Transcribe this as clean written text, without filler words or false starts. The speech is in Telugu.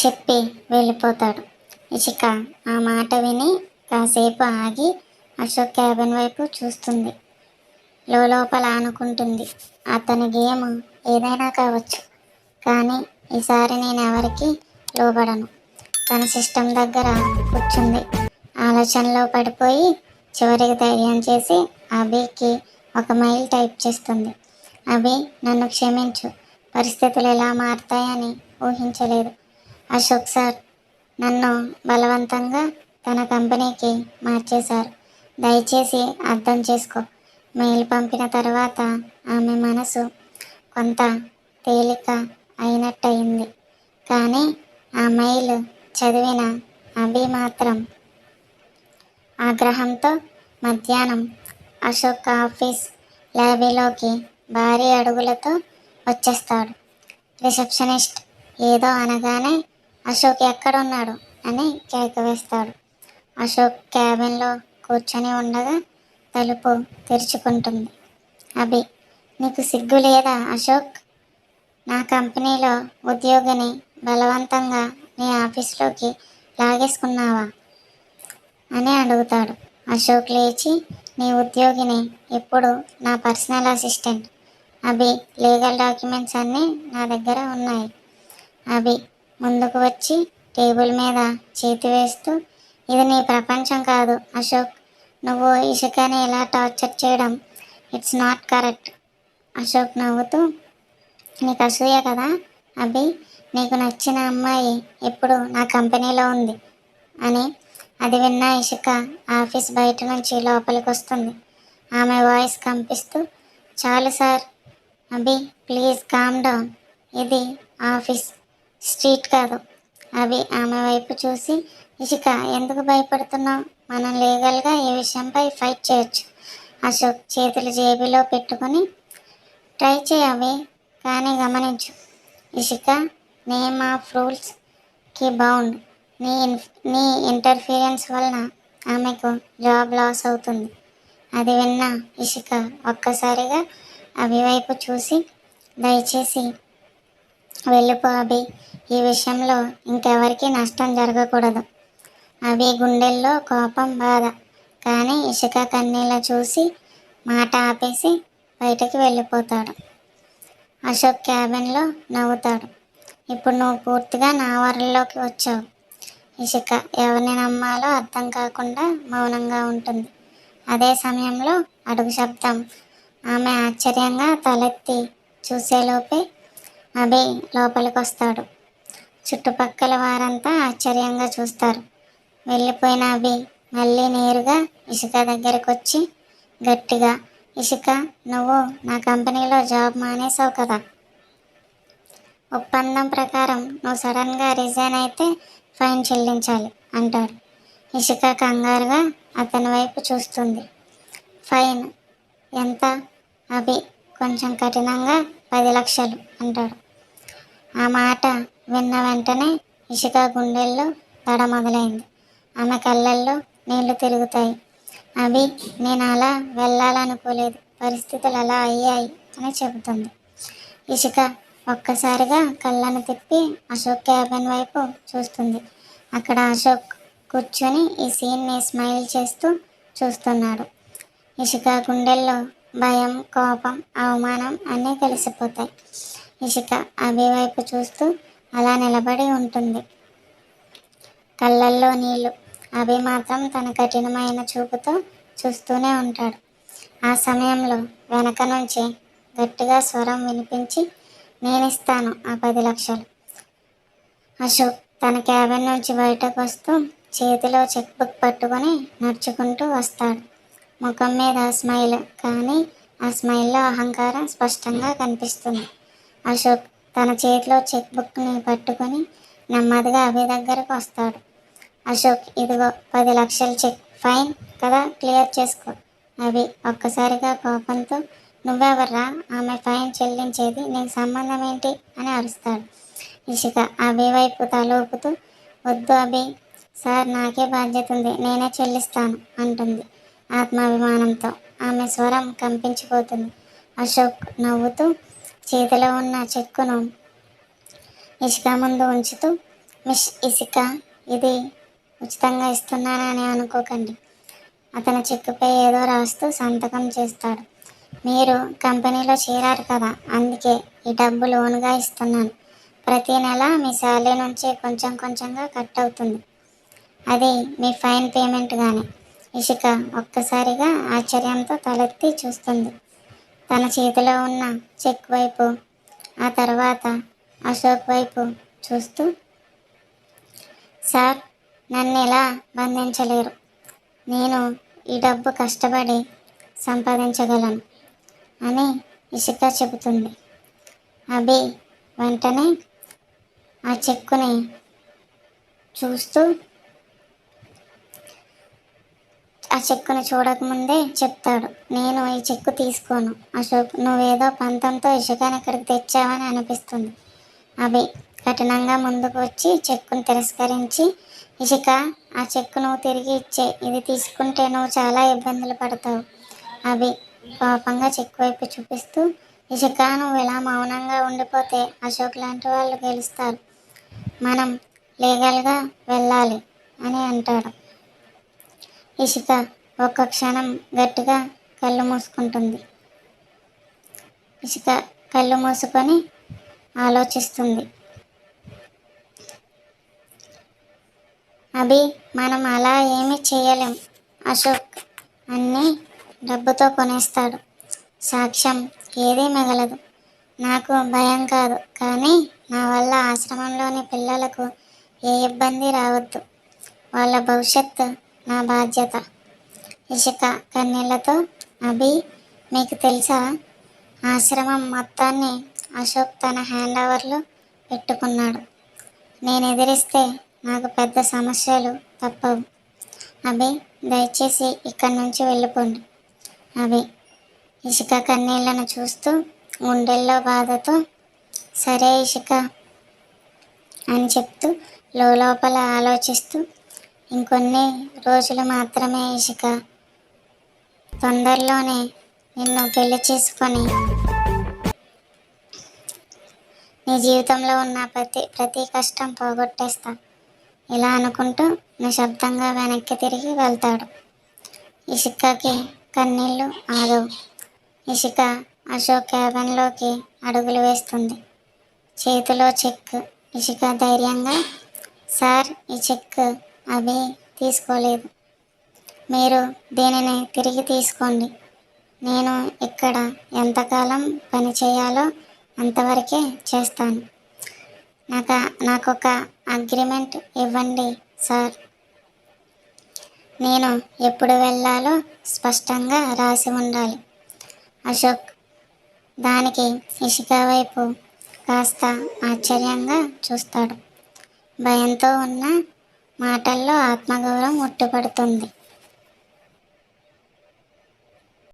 చెప్పి వెళ్ళిపోతాడు. ఇషిక ఆ మాట విని కాసేపు ఆగి అశోక్ క్యాబిన్ వైపు చూస్తుంది. లోపల అనుకుంటుంది, అతని గేమ్ ఏదైనా కావచ్చు, కానీ ఈసారి నేను ఎవరికి లోబడను. తన సిస్టమ్ దగ్గర కూర్చుంది. ఆలోచనలో పడిపోయి చివరికి ధైర్యం చేసి అభికి ఒక మెయిల్ టైప్ చేస్తుంది. అభి, నన్ను క్షమించు, పరిస్థితులు ఎలా మారుతాయని ఊహించలేదు. అశోక్ సార్ నన్ను బలవంతంగా తన కంపెనీకి మార్చేశారు. దయచేసి అర్థం చేసుకో. మెయిల్ పంపిన తర్వాత ఆమె మనసు కొంత తేలిక అయినట్టయింది. కానీ ఆ మెయిల్ చదివిన అభి మాత్రం ఆగ్రహంతో మధ్యాహ్నం అశోక్ ఆఫీస్ లాబీలోకి భారీ అడుగులతో వచ్చేస్తాడు. రిసెప్షనిస్ట్ ఏదో అనగానే అశోక్ ఎక్కడున్నాడు అని కేక వేస్తాడు. అశోక్ క్యాబిన్లో కూర్చొని ఉండగా తలుపు తెరుచుకుంటుంది. అభి, నీకు సిగ్గు లేదా అశోక్? నా కంపెనీలో ఉద్యోగిని బలవంతంగా నీ ఆఫీస్లోకి లాగేసుకున్నావా అని అడుగుతాడు. అశోక్ లేచి, నీ ఉద్యోగిని ఇప్పుడు నా పర్సనల్ అసిస్టెంట్. అభి, లీగల్ డాక్యుమెంట్స్ అన్నీ నా దగ్గర ఉన్నాయి. అభి ముందుకు వచ్చి టేబుల్ మీద చేతి వేస్తూ, ఇది నీ ప్రపంచం కాదు అశోక్. నువ్వు ఇషికని ఇలా టార్చర్ చేయడం ఇట్స్ నాట్ కరెక్ట్. అశోక్ నవ్వుతూ, నీకు అసూయ కదా అభి? నీకు నచ్చిన అమ్మాయి ఇప్పుడు నా కంపెనీలో ఉంది అని. అది విన్న ఇషిక ఆఫీస్ బయట నుంచి లోపలికి వస్తుంది. ఆమె వాయిస్ కంపిస్తూ, చాలు sir. Abhi please calm down. ఇది ఆఫీస్, స్ట్రీట్ కాదు. అభి ఆమె వైపు చూసి, ఇషిక ఎందుకు భయపడుతున్నావు? మనం లీగల్గా ఈ విషయంపై ఫైట్ చేయొచ్చు. అశోక్ చేతులు జేబులో పెట్టుకుని, ట్రై చేయవి, కానీ గమనించు ఇషిక, నేమ్ ఆఫ్ రూల్స్కి బౌండ్. నీ ఇంటర్ఫీరెన్స్ వలన ఆమెకు జాబ్ లాస్ అవుతుంది. అది విన్న ఇషిక ఒక్కసారిగా అభి వైపు చూసి, దయచేసి వెళ్ళిపో అభి, ఈ విషయంలో ఇంకెవరికి నష్టం జరగకూడదు. అభి గుండెల్లో కోపం, బాధ. కానీ ఇషిక కన్నీళ్ళ చూసి మాట ఆపేసి బయటకు వెళ్ళిపోతాడు. అశోక్ క్యాబిన్లో నవ్వుతాడు. ఇప్పుడు నువ్వు పూర్తిగా నా వరల్డ్లోకి వచ్చావు. ఇషిక ఎవరిని నమ్మాలో అర్థం కాకుండా మౌనంగా ఉంటుంది. అదే సమయంలో అడుగు శబ్దం. ఆమె ఆశ్చర్యంగా తలెత్తి చూసేలోపే అభి లోపలికి వస్తాడు. చుట్టుపక్కల వారంతా ఆశ్చర్యంగా చూస్తారు. వెళ్ళిపోయిన అభి మళ్ళీ నేరుగా ఇషిక దగ్గరికి వచ్చి గట్టిగా, ఇషిక, నువ్వు నా కంపెనీలో జాబ్ మానేసావు కదా. ఒప్పందం ప్రకారం నువ్వు సడన్గా రిజైన్ అయితే ఫైన్ చెల్లించాలి అంటాడు. ఇషిక కంగారుగా అతని వైపు చూస్తుంది. ఫైన్ ఎంత? అభి కొంచెం కఠినంగా 10 లక్షలు అంటాడు. ఆ మాట విన్న వెంటనే ఇషిక గుండెల్లో దడ మొదలైంది. ఆమె కళ్ళల్లో నీళ్లు తిరుగుతాయి. అభి, నేను అలా వెళ్ళాలనుకోలేదు, పరిస్థితులు అలా అయ్యాయి అని చెబుతుంది. ఇషిక ఒక్కసారిగా కళ్ళను తిప్పి అశోక్ క్యాబిన్ వైపు చూస్తుంది. అక్కడ అశోక్ కూర్చొని ఈ సీన్ని స్మైల్ చేస్తూ చూస్తున్నాడు. ఇషిక గుండెల్లో భయం, కోపం, అవమానం అన్నీ కలిసిపోతాయి. ఇషిక అభి వైపు చూస్తూ అలా నిలబడి ఉంటుంది, కళ్ళల్లో నీళ్లు. అభి మాత్రం తన కఠినమైన చూపుతో చూస్తూనే ఉంటాడు. ఆ సమయంలో వెనక నుంచి గట్టిగా స్వరం వినిపించి, నేనిస్తాను ఆ 10 లక్షలు. అశోక్ తన క్యాబిన్ నుంచి బయటకు వస్తూ చేతిలో చెక్ బుక్ పట్టుకొని నడుచుకుంటూ వస్తాడు. ముఖం మీద స్మైల్, కానీ ఆ స్మైల్లో అహంకారం స్పష్టంగా కనిపిస్తుంది. అశోక్ తన చేతిలో చెక్ బుక్ని పట్టుకొని నెమ్మదిగా అభి దగ్గరకు వస్తాడు. అశోక్, ఇదిగో 10 లక్షల చెక్, ఫైన్ కదా, క్లియర్ చేసుకో. అభి ఒక్కసారిగా కోపంతో, నువ్వెవర్రా ఆమె ఫైన్ చెల్లించేది, నీకు సంబంధం ఏంటి అని అరుస్తాడు. ఇషిక అభి వైపు తల ఊపుతూ, వద్దు అభి సార్, నాకే బాధ్యత ఉంది, నేనే చెల్లిస్తాను అంటుంది ఆత్మాభిమానంతో. ఆమె స్వరం కంపించిపోతుంది. అశోక్ నవ్వుతూ చేతిలో ఉన్న చెక్కును ఇషిక ముందు ఉంచుతూ, మిస్ ఇసిక, ఇది ఉచితంగా ఇస్తున్నానని అనుకోకండి. అతను చెక్కుపై ఏదో రాస్తూ సంతకం చేస్తాడు. మీరు కంపెనీలో చేరారు కదా, అందుకే ఈ డబ్బు లోనుగా ఇస్తున్నాను. ప్రతి నెల మీ శాలరీ నుంచి కొంచెం కొంచెంగా కట్ అవుతుంది. అది మీ ఫైన్ పేమెంట్ గానే. ఇషిక ఒక్కసారిగా ఆశ్చర్యంతో తలెత్తి చూస్తుంది. తన చేతిలో ఉన్న చెక్ వైపు, ఆ తర్వాత అశోక్ వైపు చూస్తూ, సార్, నన్ను ఇలా బంధించలేరు. నేను ఈ డబ్బు కష్టపడి సంపాదించగలను అని ఇషిక చెబుతుంది. అభి వెంటనే ఆ చెక్కుని చూస్తూ, ఆ చెక్కుని చూడకముందే చెప్తాడు, నేను ఈ చెక్కు తీసుకోను. అశోక్, నువ్వేదో పంతంతో ఇషికాని ఇక్కడికి తెచ్చావని అనిపిస్తుంది. అభి కఠినంగా ముందుకు వచ్చి చెక్కును తిరస్కరించి, ఇషిక, ఆ చెక్కు నువ్వు తిరిగి ఇచ్చే. ఇది తీసుకుంటే నువ్వు చాలా ఇబ్బందులు పడతావు. అభి కోపంగా చెక్కు వైపు చూపిస్తూ, ఇషిక, నువ్వు ఇలా మౌనంగా ఉండిపోతే అశోక్ లాంటి వాళ్ళు గెలుస్తారు. మనం లీగల్గా వెళ్ళాలి అని అంటాడు. ఇషిక ఒక్క క్షణం గట్టిగా కళ్ళు మూసుకుంటుంది. ఇషిక కళ్ళు మూసుకొని ఆలోచిస్తుంది. అభి, మనం అలా ఏమీ చేయలేం. అశోక్ అన్నీ డబ్బుతో కొనేస్తాడు. సాక్ష్యం ఏదీ మిగలదు. నాకు భయం కాదు, కానీ నా వల్ల ఆశ్రమంలోని పిల్లలకు ఏ ఇబ్బంది రావద్దు. వాళ్ళ భవిష్యత్తు నా బాధ్యత. ఇషిక కన్నీళ్లతో, అభి, మీకు తెలుసా, ఆశ్రమం మొత్తాన్ని అశోక్ తన హ్యాండ్ ఓవర్లో పెట్టుకున్నాడు. నేను ఎదిరిస్తే నాకు పెద్ద సమస్యలు తప్పవు. అభి, దయచేసి ఇక్కడి నుంచి వెళ్ళిపోండి. అభి ఇషిక కన్నీళ్లను చూస్తూ గుండెల్లో బాధతో, సరే ఇషిక అని చెప్తూ లోపల ఆలోచిస్తూ, ఇంకొన్ని రోజులు మాత్రమే ఇషిక. తొందరలోనే నిన్ను పెళ్లి చేసుకొని నీ జీవితంలో ఉన్న ప్రతి కష్టం పోగొట్టేస్తా. ఇలా అనుకుంటూ నిశ్శబ్దంగా వెనక్కి తిరిగి వెళ్తాడు. ఇషికకి కన్నీళ్లు ఆగవు. ఇషిక అశోక్ క్యాబిన్లోకి అడుగులు వేస్తుంది. చేతిలో చెక్. ఇషిక ధైర్యంగా, సార్, ఈ చెక్ అభి తీసుకోలేదు. మీరు దీనిని తిరిగి తీసుకోండి. నేను ఇక్కడ ఎంతకాలం పని చేయాలో అంతవరకే చేస్తాను. నాకొక అగ్రిమెంట్ ఇవ్వండి సార్. నేను ఎప్పుడు వెళ్ళాలో స్పష్టంగా రాసి ఉండాలి. అశోక్ దానికి ఇషిక వైపు కాస్త ఆశ్చర్యంగా చూస్తాడు. భయంతో ఉన్న మాటల్లో ఆత్మగౌరవం ఉట్టిపడుతుంది.